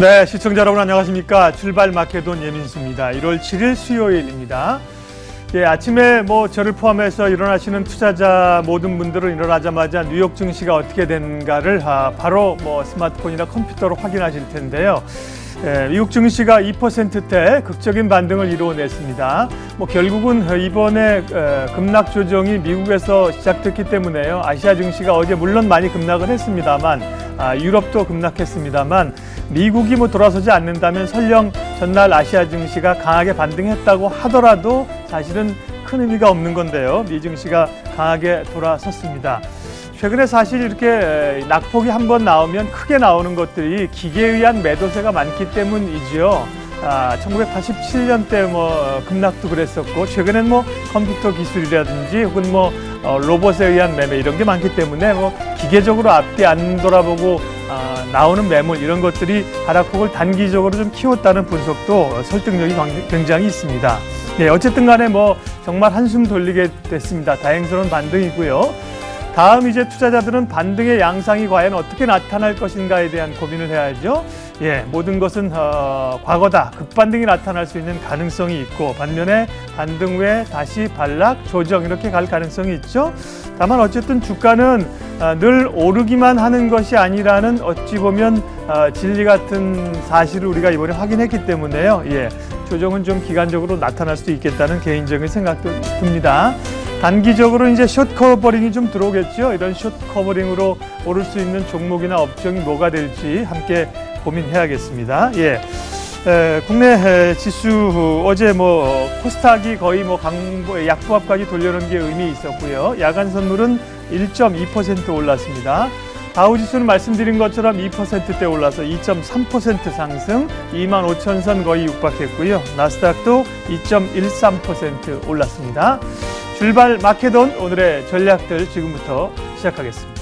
네, 시청자 여러분 안녕하십니까. 출발 마케돈 예민수입니다. 1월 7일 수요일입니다. 예, 아침에 저를 포함해서 일어나시는 투자자 모든 분들은 일어나자마자 뉴욕 증시가 어떻게 된가를 바로 스마트폰이나 컴퓨터로 확인하실 텐데요. 예, 미국 증시가 2%대 극적인 반등을 이루어냈습니다. 결국은 이번에 급락 조정이 미국에서 시작됐기 때문에요. 아시아 증시가 어제 물론 많이 급락을 했습니다만, 유럽도 급락했습니다만, 미국이 돌아서지 않는다면 설령 전날 아시아 증시가 강하게 반등했다고 하더라도 사실은 큰 의미가 없는 건데요. 미 증시가 강하게 돌아섰습니다. 최근에 사실 이렇게 낙폭이 한번 나오면 크게 나오는 것들이 기계에 의한 매도세가 많기 때문이죠. 1987년 때 급락도 그랬었고, 최근엔 컴퓨터 기술이라든지 혹은 로봇에 의한 매매 이런 게 많기 때문에 기계적으로 앞뒤 안 돌아보고 나오는 매물 이런 것들이 하락폭을 단기적으로 좀 키웠다는 분석도 설득력이 굉장히 있습니다. 네, 어쨌든 간에 정말 한숨 돌리게 됐습니다. 다행스러운 반등이고요. 다음 이제 투자자들은 반등의 양상이 과연 어떻게 나타날 것인가에 대한 고민을 해야죠. 예, 모든 것은 과거다. 급반등이 나타날 수 있는 가능성이 있고, 반면에 반등 후에 다시 반락, 조정 이렇게 갈 가능성이 있죠. 다만 어쨌든 주가는 늘 오르기만 하는 것이 아니라는 어찌 보면 진리 같은 사실을 우리가 이번에 확인했기 때문에요. 예, 조정은 좀 기간적으로 나타날 수도 있겠다는 개인적인 생각도 듭니다. 단기적으로 이제 숏 커버링이 좀 들어오겠죠. 이런 숏 커버링으로 오를 수 있는 종목이나 업종이 뭐가 될지 함께 고민해야겠습니다. 예. 국내 지수 어제 코스닥이 거의 약보합까지 돌려놓은 게 의미 있었고요. 야간 선물은 1.2% 올랐습니다. 다우지수는 말씀드린 것처럼 2%대 올라서 2.3% 상승, 25,000선 거의 육박했고요. 나스닥도 2.13% 올랐습니다. 출발 마케돈 오늘의 전략들 지금부터 시작하겠습니다.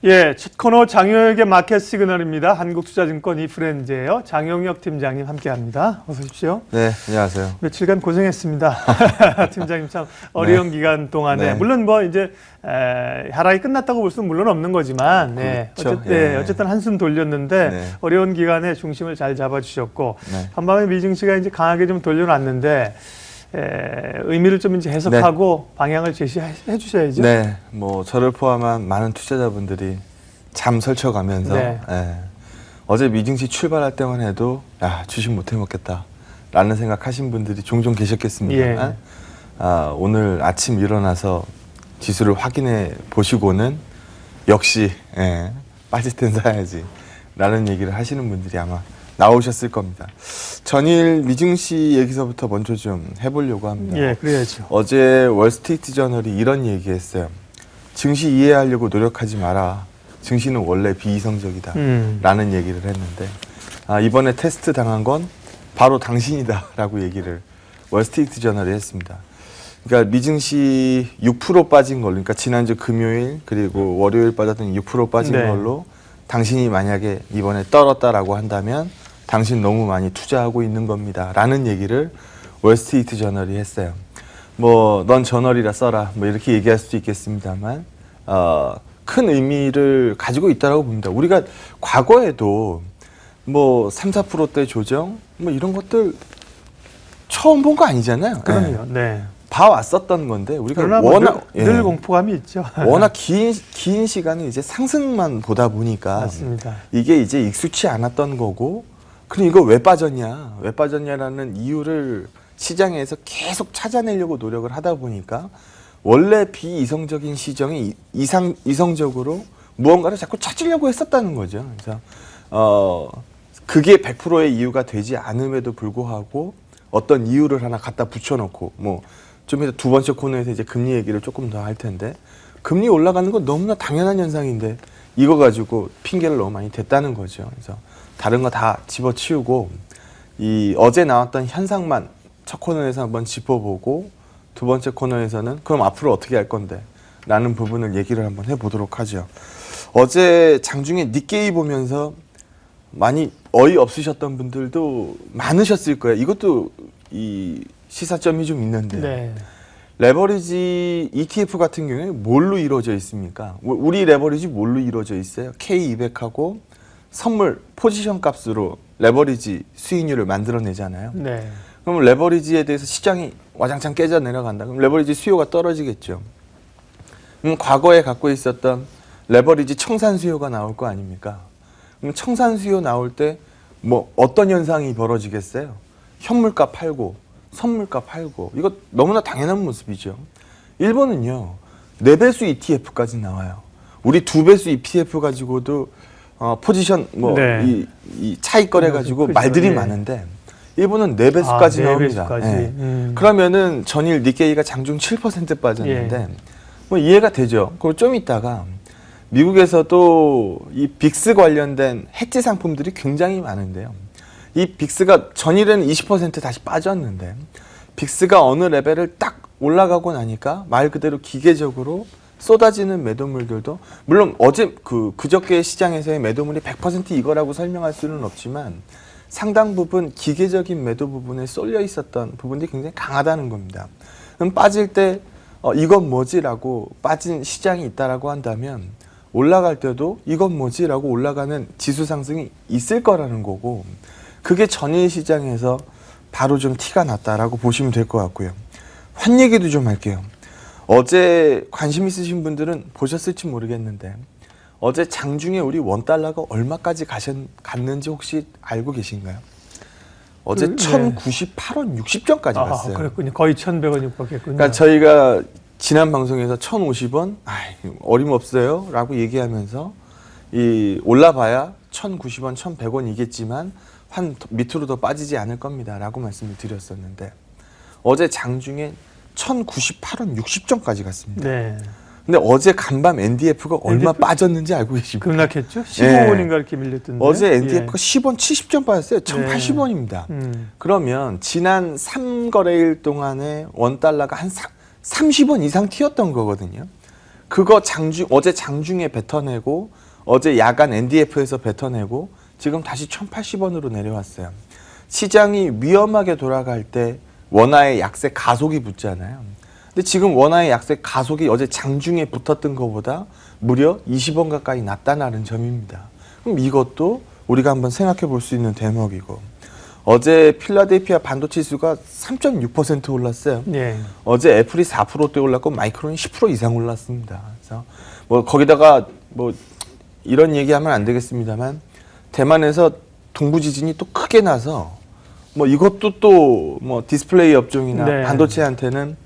예, 첫 코너 장영혁의 마켓 시그널입니다. 한국투자증권 이프렌즈예요. 장영혁 팀장님 함께합니다. 어서 오십시오. 네, 안녕하세요. 며칠간 고생했습니다. 팀장님 참 어려운 기간 동안에 물론 이제 하락이 끝났다고 볼 수는 물론 없는 거지만, 그렇죠. 어쨌든 한숨 돌렸는데 어려운 기간에 중심을 잘 잡아주셨고 한밤에 미증시가 이제 강하게 좀 돌려놨는데. 의미를 좀 이제 해석하고 방향을 제시해 주셔야죠. 네, 저를 포함한 많은 투자자분들이 잠 설쳐가면서 어제 미증시 출발할 때만 해도 주식 못 해먹겠다라는 생각하신 분들이 종종 계셨겠습니다만 오늘 아침 일어나서 지수를 확인해 보시고는 역시 빠질 땐 사야지 라는 얘기를 하시는 분들이 아마 나오셨을 겁니다. 전일 미증시 얘기서부터 먼저 좀 해보려고 합니다. 예, 그래야죠. 어제 월스트리트 저널이 이런 얘기했어요. 증시 이해하려고 노력하지 마라. 증시는 원래 비이성적이다. 라는 얘기를 했는데 이번에 테스트 당한 건 바로 당신이다. 라고 얘기를 월스트리트 저널이 했습니다. 그러니까 미증시 6% 빠진 걸로, 그러니까 지난주 금요일 그리고 월요일 빠졌던 6% 빠진 걸로 당신이 만약에 이번에 떨었다라고 한다면 당신 너무 많이 투자하고 있는 겁니다. 라는 얘기를 월스트리트 저널이 했어요. 넌 저널이라 써라. 이렇게 얘기할 수도 있겠습니다만, 큰 의미를 가지고 있다고 봅니다. 우리가 과거에도 3, 4%대 조정, 이런 것들 처음 본 거 아니잖아요. 그럼요. 네. 봐왔었던 건데, 우리가 워낙 늘 공포감이 있죠. 워낙 긴 시간을 이제 상승만 보다 보니까. 맞습니다. 이게 이제 익숙치 않았던 거고, 그럼 이거 왜 빠졌냐? 왜 빠졌냐라는 이유를 시장에서 계속 찾아내려고 노력을 하다 보니까 원래 비이성적인 시정이 이성적으로 무언가를 자꾸 찾으려고 했었다는 거죠. 그래서 그게 100%의 이유가 되지 않음에도 불구하고 어떤 이유를 하나 갖다 붙여놓고 좀 이따 두 번째 코너에서 이제 금리 얘기를 조금 더 할 텐데, 금리 올라가는 건 너무나 당연한 현상인데 이거 가지고 핑계를 너무 많이 댔다는 거죠. 그래서 다른 거 다 집어치우고 이 어제 나왔던 현상만 첫 코너에서 한번 짚어보고 두 번째 코너에서는 그럼 앞으로 어떻게 할 건데 라는 부분을 얘기를 한번 해보도록 하죠. 어제 장중에 니케이 보면서 많이 어이없으셨던 분들도 많으셨을 거예요. 이것도 이 시사점이 좀 있는데 네. 레버리지 ETF 같은 경우에 뭘로 이루어져 있습니까? 우리 레버리지 뭘로 이루어져 있어요? K200하고 선물 포지션 값으로 레버리지 수익률을 만들어내잖아요. 네. 그럼 레버리지에 대해서 시장이 와장창 깨져 내려간다. 그럼 레버리지 수요가 떨어지겠죠. 그럼 과거에 갖고 있었던 레버리지 청산 수요가 나올 거 아닙니까? 그럼 청산 수요 나올 때 뭐 어떤 현상이 벌어지겠어요? 현물가 팔고 선물가 팔고 이거 너무나 당연한 모습이죠. 일본은요 4배수 ETF까지 나와요. 우리 2배수 ETF 가지고도 포지션 네. 이 차익 거래 가지고 그죠. 말들이 예. 많은데 일본은 4배수까지 나옵니다. 4배수까지. 예. 그러면은 전일 니케이가 장중 7% 빠졌는데 예. 뭐 이해가 되죠. 그리고 좀 있다가 미국에서도 이 빅스 관련된 해지 상품들이 굉장히 많은데요. 이 빅스가 전일에는 20% 다시 빠졌는데 빅스가 어느 레벨을 딱 올라가고 나니까 말 그대로 기계적으로 쏟아지는 매도물들도 물론 어제 그저께 시장에서의 매도물이 100% 이거라고 설명할 수는 없지만 상당 부분 기계적인 매도 부분에 쏠려 있었던 부분들이 굉장히 강하다는 겁니다. 그럼 빠질 때 이건 뭐지라고 빠진 시장이 있다라고 한다면 올라갈 때도 이건 뭐지라고 올라가는 지수 상승이 있을 거라는 거고 그게 전일 시장에서 바로 좀 티가 났다라고 보시면 될 것 같고요. 환 얘기도 좀 할게요. 어제 관심 있으신 분들은 보셨을지 모르겠는데 어제 장중에 우리 원달러가 얼마까지 갔는지 혹시 알고 계신가요? 어제 1098원 60전까지 갔어요. 그랬군요. 거의 1100원 육박했군요. 그러니까 저희가 지난 방송에서 1050원 어림없어요 라고 얘기하면서 이 올라봐야 1090원 1100원이겠지만 한 밑으로 더 빠지지 않을 겁니다 라고 말씀을 드렸었는데 어제 장중에 1098원 60전까지 갔습니다. 네. 근데 어제 간밤 NDF가 얼마 빠졌는지 알고 계십니까? 급락했죠? 15원인가 이렇게 밀렸던데. 어제 NDF가 10원 70전 빠졌어요. 1080원입니다. 그러면 지난 3거래일 동안에 원달러가 한 30원 이상 튀었던 거거든요. 그거 어제 장중에 뱉어내고 어제 야간 NDF에서 뱉어내고 지금 다시 1080원으로 내려왔어요. 시장이 위험하게 돌아갈 때 원화의 약세 가속이 붙잖아요. 근데 지금 원화의 약세 가속이 어제 장중에 붙었던 것보다 무려 20원 가까이 낮다는 점입니다. 그럼 이것도 우리가 한번 생각해 볼 수 있는 대목이고 어제 필라델피아 반도체 지수가 3.6% 올랐어요. 네. 어제 애플이 4%대 올랐고 마이크론이 10% 이상 올랐습니다. 그래서 뭐 거기다가 뭐 이런 얘기하면 안 되겠습니다만 대만에서 동부 지진이 또 크게 나서 뭐 이것도 또 뭐 디스플레이 업종이나 네. 반도체한테는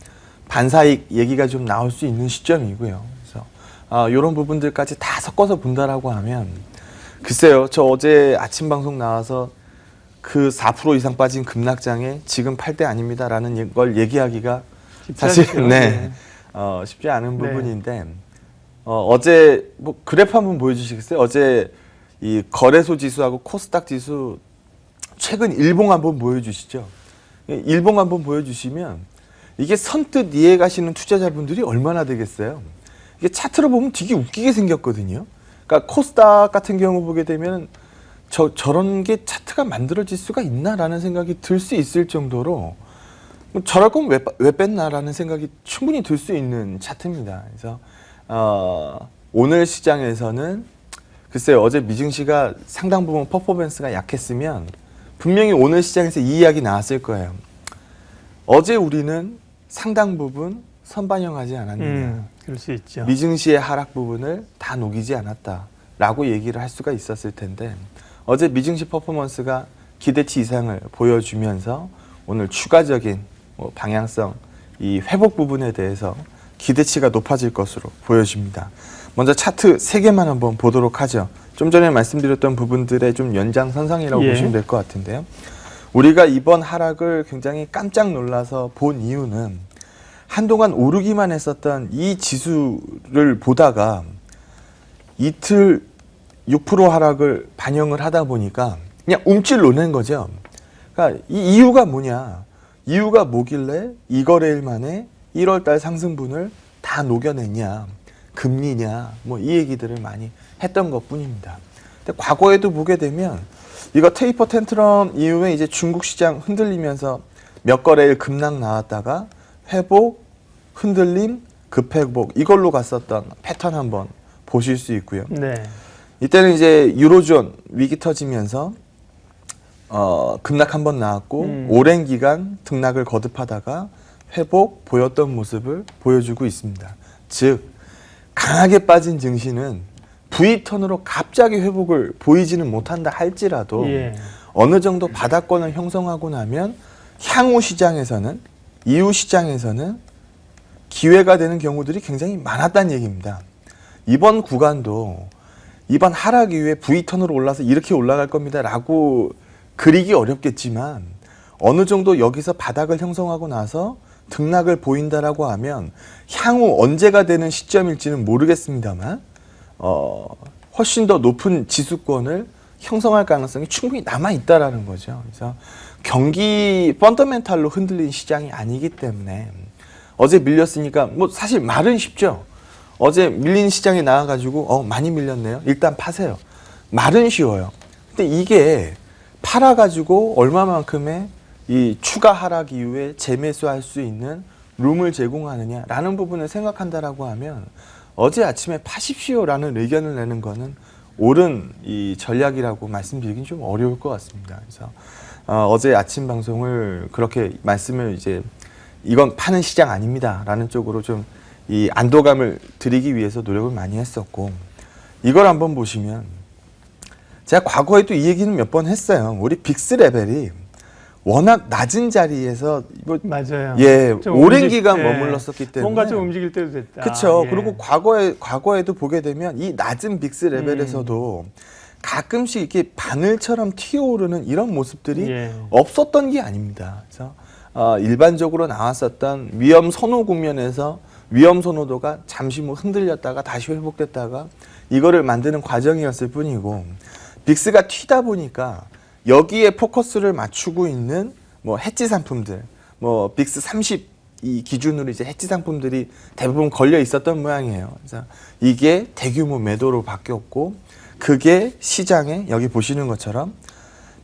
반사익 얘기가 좀 나올 수 있는 시점이고요. 그래서 이런 부분들까지 다 섞어서 본다라고 하면 글쎄요, 저 어제 아침 방송 나와서 그 4% 이상 빠진 급락장에 지금 팔 때 아닙니다라는 걸 얘기하기가 사실 쉽지 않은 부분인데 어제 뭐 그래프 한번 보여주시겠어요? 어제 이 거래소 지수하고 코스닥 지수 최근 일봉 한번 보여주시죠. 일봉 한번 보여주시면 이게 선뜻 이해 가시는 투자자분들이 얼마나 되겠어요? 이게 차트로 보면 되게 웃기게 생겼거든요. 그러니까 코스닥 같은 경우 보게 되면 저런 게 차트가 만들어질 수가 있나라는 생각이 들 수 있을 정도로 저럴 거면 왜 뺐나라는 생각이 충분히 들 수 있는 차트입니다. 그래서 오늘 시장에서는 글쎄요, 어제 미증시가 상당 부분 퍼포먼스가 약했으면 분명히 오늘 시장에서 이 이야기 나왔을 거예요. 어제 우리는 상당 부분 선반영하지 않았느냐. 그럴 수 있죠. 미증시의 하락 부분을 다 녹이지 않았다라고 얘기를 할 수가 있었을 텐데 어제 미증시 퍼포먼스가 기대치 이상을 보여주면서 오늘 추가적인 방향성, 이 회복 부분에 대해서 기대치가 높아질 것으로 보여집니다. 먼저 차트 3개만 한번 보도록 하죠. 좀 전에 말씀드렸던 부분들의 좀 연장선상이라고 보시면 될 것 같은데요. 우리가 이번 하락을 굉장히 깜짝 놀라서 본 이유는 한동안 오르기만 했었던 이 지수를 보다가 이틀 6% 하락을 반영을 하다 보니까 그냥 움찔 놀란 거죠. 그러니까 이 이유가 뭐냐? 이유가 뭐길래 이 거래일 만에 1월달 상승분을 다 녹여냈냐? 금리냐 뭐 이 얘기들을 많이 했던 것뿐입니다. 근데 과거에도 보게 되면 이거 테이퍼 텐트럼 이후에 이제 중국 시장 흔들리면서 몇 거래일 급락 나왔다가 회복, 흔들림, 급회복 이걸로 갔었던 패턴 한번 보실 수 있고요. 네. 이때는 이제 유로존 위기 터지면서 급락 한번 나왔고 오랜 기간 등락을 거듭하다가 회복 보였던 모습을 보여주고 있습니다. 즉 강하게 빠진 증시는 V턴으로 갑자기 회복을 보이지는 못한다 할지라도 예. 어느 정도 바닥권을 형성하고 나면 향후 시장에서는 이후 시장에서는 기회가 되는 경우들이 굉장히 많았다는 얘기입니다. 이번 구간도 이번 하락 이후에 V턴으로 올라서 이렇게 올라갈 겁니다 라고 그리기 어렵겠지만 어느 정도 여기서 바닥을 형성하고 나서 등락을 보인다라고 하면 향후 언제가 되는 시점일지는 모르겠습니다만 훨씬 더 높은 지수권을 형성할 가능성이 충분히 남아있다라는 거죠. 그래서 경기 펀더멘탈로 흔들린 시장이 아니기 때문에 어제 밀렸으니까 뭐 사실 말은 쉽죠. 어제 밀린 시장에 나와가지고 많이 밀렸네요. 일단 파세요. 말은 쉬워요. 근데 이게 팔아가지고 얼마만큼의 이 추가 하락 이후에 재매수할 수 있는 룸을 제공하느냐라는 부분을 생각한다라고 하면 어제 아침에 파십시오라는 의견을 내는 거는 옳은 이 전략이라고 말씀드리긴 좀 어려울 것 같습니다. 그래서 어제 아침 방송을 그렇게 말씀을 이제 이건 파는 시장 아닙니다라는 쪽으로 좀 이 안도감을 드리기 위해서 노력을 많이 했었고 이걸 한번 보시면 제가 과거에도 이 얘기는 몇 번 했어요. 우리 빅스 레벨이 워낙 낮은 자리에서 맞아요. 예, 오랜 움직- 기간 예. 머물렀었기 때문에 뭔가 좀 움직일 때도 됐다. 그렇죠. 예. 그리고 과거에도 보게 되면 이 낮은 빅스 레벨에서도 가끔씩 이렇게 바늘처럼 튀어오르는 이런 모습들이 예. 없었던 게 아닙니다. 그래서 일반적으로 나왔었던 위험 선호 국면에서 위험 선호도가 잠시 뭐 흔들렸다가 다시 회복됐다가 이거를 만드는 과정이었을 뿐이고 빅스가 튀다 보니까 여기에 포커스를 맞추고 있는 뭐 해지 상품들, 뭐 빅스 30 이 기준으로 이제 해지 상품들이 대부분 걸려 있었던 모양이에요. 그래서 이게 대규모 매도로 바뀌었고 그게 시장에 여기 보시는 것처럼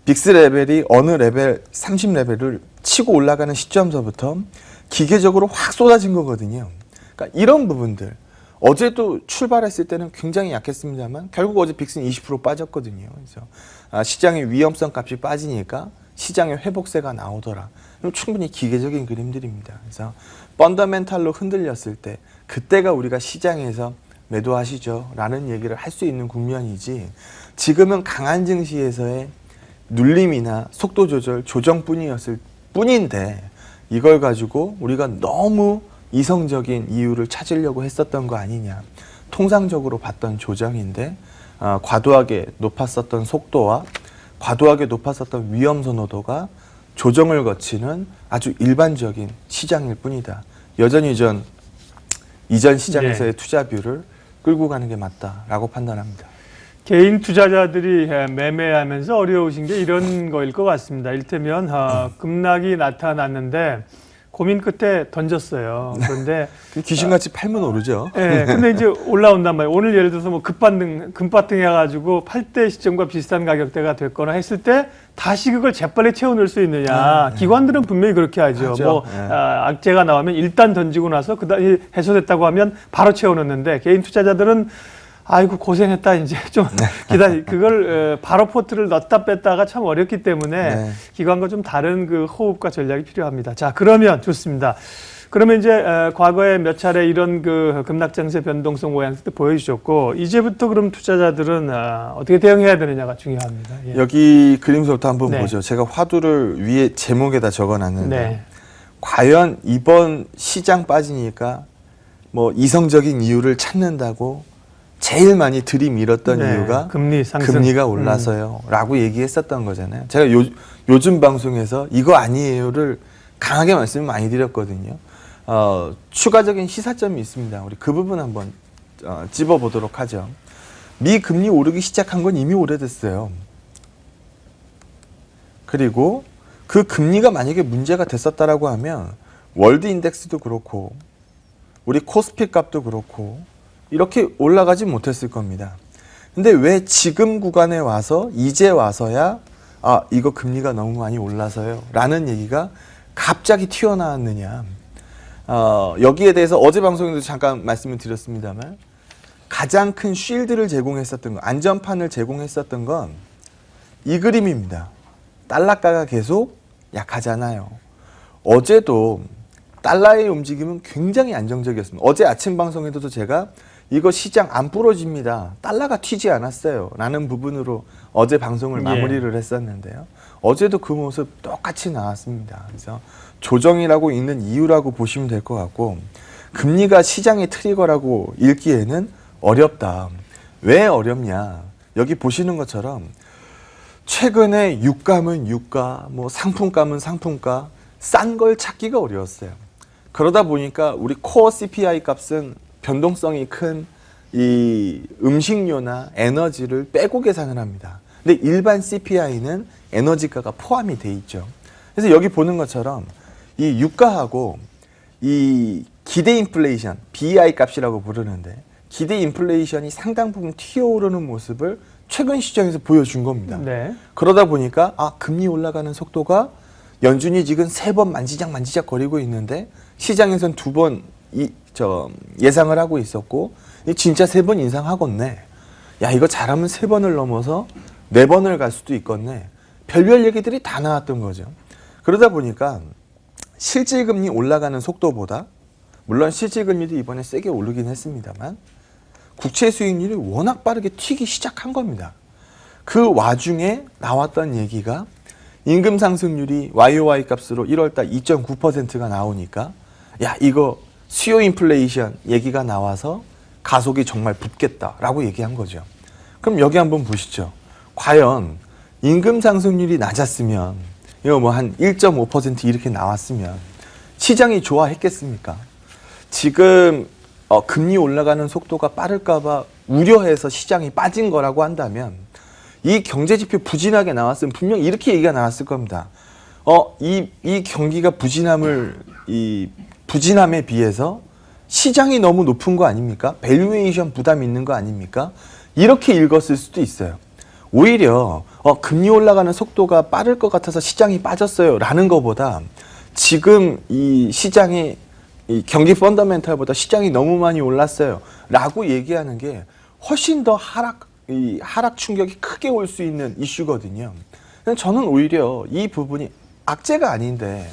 빅스 레벨이 어느 레벨 30 레벨을 치고 올라가는 시점서부터 기계적으로 확 쏟아진 거거든요. 그러니까 이런 부분들 어제도 출발했을 때는 굉장히 약했습니다만 결국 어제 빅스는 20% 빠졌거든요. 그래서 시장의 위험성 값이 빠지니까 시장의 회복세가 나오더라. 그럼 충분히 기계적인 그림들입니다. 그래서 펀더멘탈로 흔들렸을 때 그때가 우리가 시장에서 매도하시죠 라는 얘기를 할 수 있는 국면이지 지금은 강한 증시에서의 눌림이나 속도 조절, 조정뿐이었을 뿐인데 이걸 가지고 우리가 너무 이성적인 이유를 찾으려고 했었던 거 아니냐. 통상적으로 봤던 조정인데 과도하게 높았었던 속도와 과도하게 높았었던 위험 선호도가 조정을 거치는 아주 일반적인 시장일 뿐이다. 여전히 이전 시장에서의 네. 투자뷰를 끌고 가는 게 맞다라고 판단합니다. 개인 투자자들이 매매하면서 어려우신 게 이런 거일 것 같습니다. 이를테면 급락이 나타났는데 고민 끝에 던졌어요. 그런데 귀신같이 팔면 오르죠. 예, 근데 이제 올라온단 말이에요. 오늘 예를 들어서 뭐 급반등 해가지고 팔 때 시점과 비슷한 가격대가 됐거나 했을 때 다시 그걸 재빨리 채워 넣을 수 있느냐. 기관들은 분명히 그렇게 하죠. 뭐 악재가 나오면 일단 던지고 나서 그다음에 해소됐다고 하면 바로 채워 넣는데 개인 투자자들은 아이고 고생했다 이제 좀 그걸 바로 포트를 넣었다 뺐다가 참 어렵기 때문에 기관과 좀 다른 그 호흡과 전략이 필요합니다. 자, 그러면 좋습니다. 그러면 이제 과거에 몇 차례 이런 그 급락장세 변동성 모양새도 보여주셨고 이제부터 그럼 투자자들은 어떻게 대응해야 되느냐가 중요합니다. 예. 여기 그림서부터 한번 네. 보죠. 제가 화두를 위에 제목에다 적어놨는데 네. 과연 이번 시장 빠지니까 뭐 이성적인 이유를 찾는다고 제일 많이 들이밀었던 네, 이유가 금리 상승. 금리가 올라서요 라고 얘기했었던 거잖아요. 제가 요즘 방송에서 이거 아니에요를 강하게 말씀을 많이 드렸거든요. 추가적인 시사점이 있습니다. 우리 그 부분 한번 찝어보도록 하죠. 미 금리 오르기 시작한 건 이미 오래됐어요. 그리고 그 금리가 만약에 문제가 됐었다라고 하면 월드 인덱스도 그렇고 우리 코스피 값도 그렇고 이렇게 올라가지 못했을 겁니다. 근데 왜 지금 구간에 와서 이제 와서야 이거 금리가 너무 많이 올라서요 라는 얘기가 갑자기 튀어나왔느냐. 여기에 대해서 어제 방송에도 잠깐 말씀을 드렸습니다만 가장 큰 쉴드를 제공했었던 건, 안전판을 제공했었던 건 이 그림입니다. 달러가가 계속 약하잖아요. 어제도 달러의 움직임은 굉장히 안정적이었습니다. 어제 아침 방송에도 제가 이거 시장 안 부러집니다, 달러가 튀지 않았어요 라는 부분으로 어제 방송을 마무리를 했었는데요. 어제도 그 모습 똑같이 나왔습니다. 그래서 조정이라고 있는 이유라고 보시면 될 것 같고, 금리가 시장의 트리거라고 읽기에는 어렵다. 왜 어렵냐, 여기 보시는 것처럼 최근에 유가면 유가, 뭐 상품가면 상품가, 싼 걸 찾기가 어려웠어요. 그러다 보니까 우리 코어 CPI 값은 변동성이 큰 이 음식료나 에너지를 빼고 계산을 합니다. 근데 일반 CPI는 에너지가가 포함이 돼 있죠. 그래서 여기 보는 것처럼 이 유가하고 이 기대 인플레이션, BI 값이라고 부르는데, 기대 인플레이션이 상당 부분 튀어오르는 모습을 최근 시장에서 보여준 겁니다. 네. 그러다 보니까 금리 올라가는 속도가 연준이 지금 3번 만지작 거리고 있는데 시장에선 2번 예상을 하고 있었고, 진짜 3번 인상하겠네. 야, 이거 잘하면 3번을 넘어서 4번을 갈 수도 있겠네. 별별 얘기들이 다 나왔던 거죠. 그러다 보니까 실질금리 올라가는 속도보다, 물론 실질금리도 이번에 세게 오르긴 했습니다만, 국채 수익률이 워낙 빠르게 튀기 시작한 겁니다. 그 와중에 나왔던 얘기가 임금 상승률이 YOY 값으로 1월달 2.9%가 나오니까 야, 이거 수요 인플레이션 얘기가 나와서 가속이 정말 붙겠다라고 얘기한 거죠. 그럼 여기 한번 보시죠. 과연 임금 상승률이 낮았으면, 이거 뭐 한 1.5% 이렇게 나왔으면 시장이 좋아했겠습니까? 지금 금리 올라가는 속도가 빠를까봐 우려해서 시장이 빠진 거라고 한다면, 이 경제지표 부진하게 나왔으면 분명 이렇게 얘기가 나왔을 겁니다. 이 경기가 부진함에 비해서 시장이 너무 높은 거 아닙니까? 밸류에이션 부담 있는 거 아닙니까? 이렇게 읽었을 수도 있어요. 오히려 금리 올라가는 속도가 빠를 것 같아서 시장이 빠졌어요 라는 것보다, 지금 이 시장이 이 경기 펀더멘탈보다 시장이 너무 많이 올랐어요 라고 얘기하는 게 훨씬 더 하락 충격이 크게 올 수 있는 이슈거든요. 저는 오히려 이 부분이 악재가 아닌데,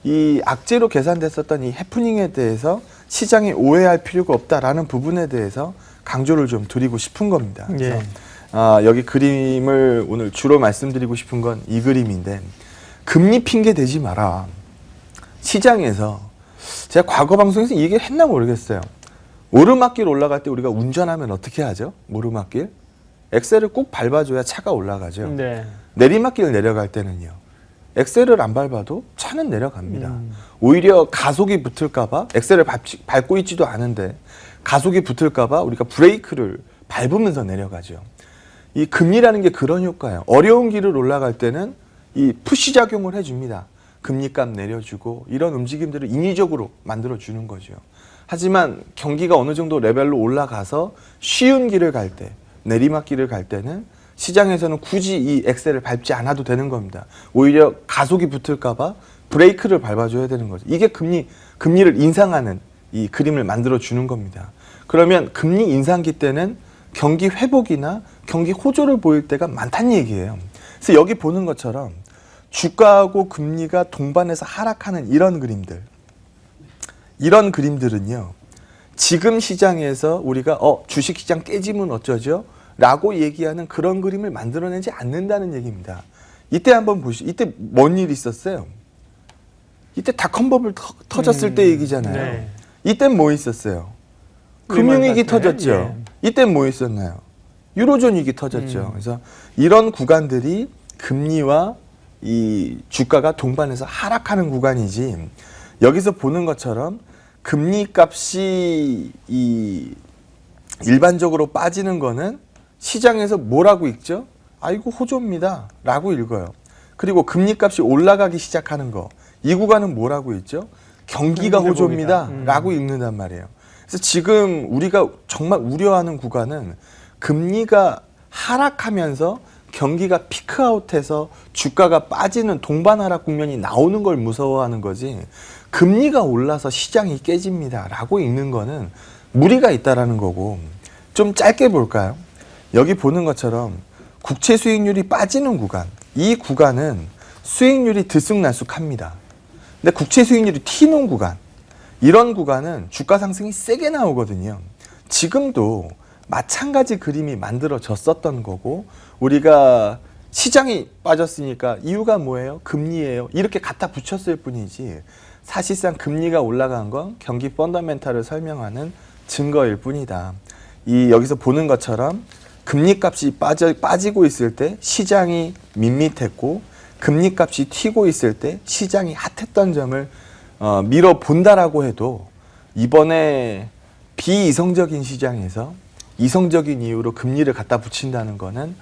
이 악재로 계산됐었던 이 해프닝에 대해서 시장이 오해할 필요가 없다라는 부분에 대해서 강조를 좀 드리고 싶은 겁니다. 그래서 여기 그림을 오늘 주로 말씀드리고 싶은 건 이 그림인데, 금리 핑계 대지 마라. 시장에서, 제가 과거 방송에서 이 얘기를 했나 모르겠어요. 오르막길 올라갈 때 우리가 운전하면 어떻게 하죠? 오르막길? 엑셀을 꼭 밟아줘야 차가 올라가죠. 네. 내리막길 내려갈 때는요, 엑셀을 안 밟아도 차는 내려갑니다. 오히려 가속이 붙을까봐, 엑셀을 밟고 있지도 않은데 가속이 붙을까봐 우리가 브레이크를 밟으면서 내려가죠. 이 금리라는 게 그런 효과예요. 어려운 길을 올라갈 때는 이 푸시 작용을 해줍니다. 금리값 내려주고 이런 움직임들을 인위적으로 만들어주는 거죠. 하지만 경기가 어느 정도 레벨로 올라가서 쉬운 길을 갈 때, 내리막길을 갈 때는 시장에서는 굳이 이 엑셀을 밟지 않아도 되는 겁니다. 오히려 가속이 붙을까봐 브레이크를 밟아줘야 되는 거죠. 이게 금리를 인상하는 이 그림을 만들어주는 겁니다. 그러면 금리 인상기 때는 경기 회복이나 경기 호조를 보일 때가 많다는 얘기예요. 그래서 여기 보는 것처럼 주가하고 금리가 동반해서 하락하는 이런 그림들은요, 지금 시장에서 우리가 주식시장 깨지면 어쩌죠? 라고 얘기하는 그런 그림을 만들어내지 않는다는 얘기입니다. 이때 한번 보시죠. 이때 뭔 일이 있었어요? 이때 닷컴 버블 터졌을 때 얘기잖아요. 네. 이땐 뭐 있었어요? 금융위기 터졌죠. 예. 이땐 뭐 있었나요? 유로존 위기 터졌죠. 그래서 이런 구간들이 금리와 이 주가가 동반해서 하락하는 구간이지, 여기서 보는 것처럼 금리 값이 일반적으로 빠지는 거는 시장에서 뭐라고 읽죠? 아이고 호조입니다 라고 읽어요. 그리고 금리 값이 올라가기 시작하는 거, 이 구간은 뭐라고 읽죠? 경기가 호조입니다 라고 읽는단 말이에요. 그래서 지금 우리가 정말 우려하는 구간은 금리가 하락하면서 경기가 피크아웃해서 주가가 빠지는 동반 하락 국면이 나오는 걸 무서워하는 거지, 금리가 올라서 시장이 깨집니다 라고 읽는 거는 무리가 있다라는 거고, 좀 짧게 볼까요? 여기 보는 것처럼 국채 수익률이 빠지는 구간, 이 구간은 수익률이 들쑥날쑥합니다. 근데 국채 수익률이 튀는 구간, 이런 구간은 주가 상승이 세게 나오거든요. 지금도 마찬가지 그림이 만들어졌었던 거고, 우리가 시장이 빠졌으니까 이유가 뭐예요? 금리예요. 이렇게 갖다 붙였을 뿐이지, 사실상 금리가 올라간 건 경기 펀더멘탈을 설명하는 증거일 뿐이다. 이 여기서 보는 것처럼 금리값이 빠지고 있을 때 시장이 밋밋했고, 금리값이 튀고 있을 때 시장이 핫했던 점을 밀어본다라고 해도, 이번에 비이성적인 시장에서 이성적인 이유로 금리를 갖다 붙인다는 거는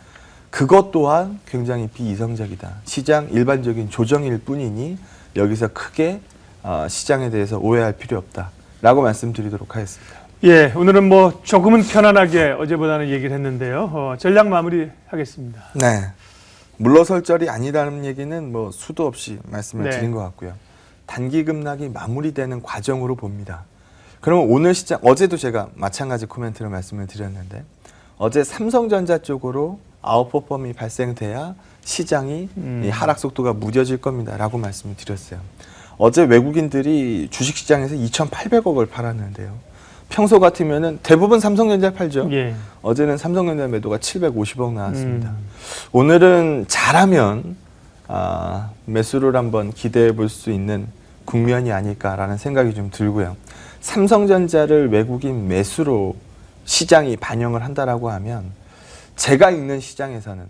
그것 또한 굉장히 비이성적이다. 시장 일반적인 조정일 뿐이니 여기서 크게 시장에 대해서 오해할 필요 없다라고 말씀드리도록 하겠습니다. 예, 오늘은 뭐 조금은 편안하게 어제보다는 얘기를 했는데요. 전략 마무리하겠습니다. 네, 물러설절이 아니라는 얘기는 뭐 수도 없이 말씀을 드린 것 같고요. 단기 급락이 마무리되는 과정으로 봅니다. 그러면 오늘 시장, 어제도 제가 마찬가지 코멘트로 말씀을 드렸는데, 어제 삼성전자 쪽으로 아웃퍼폼이 발생돼야 시장이 이 하락 속도가 무뎌질 겁니다 라고 말씀을 드렸어요. 어제 외국인들이 주식시장에서 2,800억을 팔았는데요. 평소 같으면은 대부분 삼성전자 팔죠. 예. 어제는 삼성전자 매도가 750억 나왔습니다. 오늘은 잘하면 매수를 한번 기대해 볼 수 있는 국면이 아닐까라는 생각이 좀 들고요. 삼성전자를 외국인 매수로 시장이 반영을 한다라고 하면 제가 읽는 시장에서는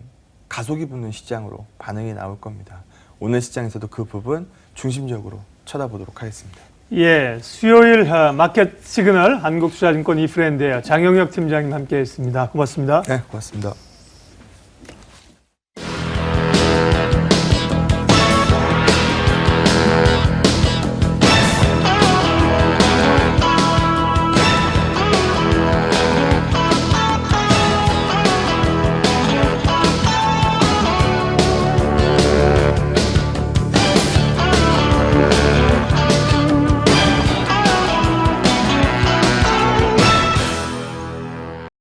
가속이 붙는 시장으로 반응이 나올 겁니다. 오늘 시장에서도 그 부분 중심적으로 쳐다보도록 하겠습니다. 예, 수요일 마켓 시그널 한국투자증권 이프렌드의 장영혁 팀장님 함께했습니다. 고맙습니다. 네, 고맙습니다.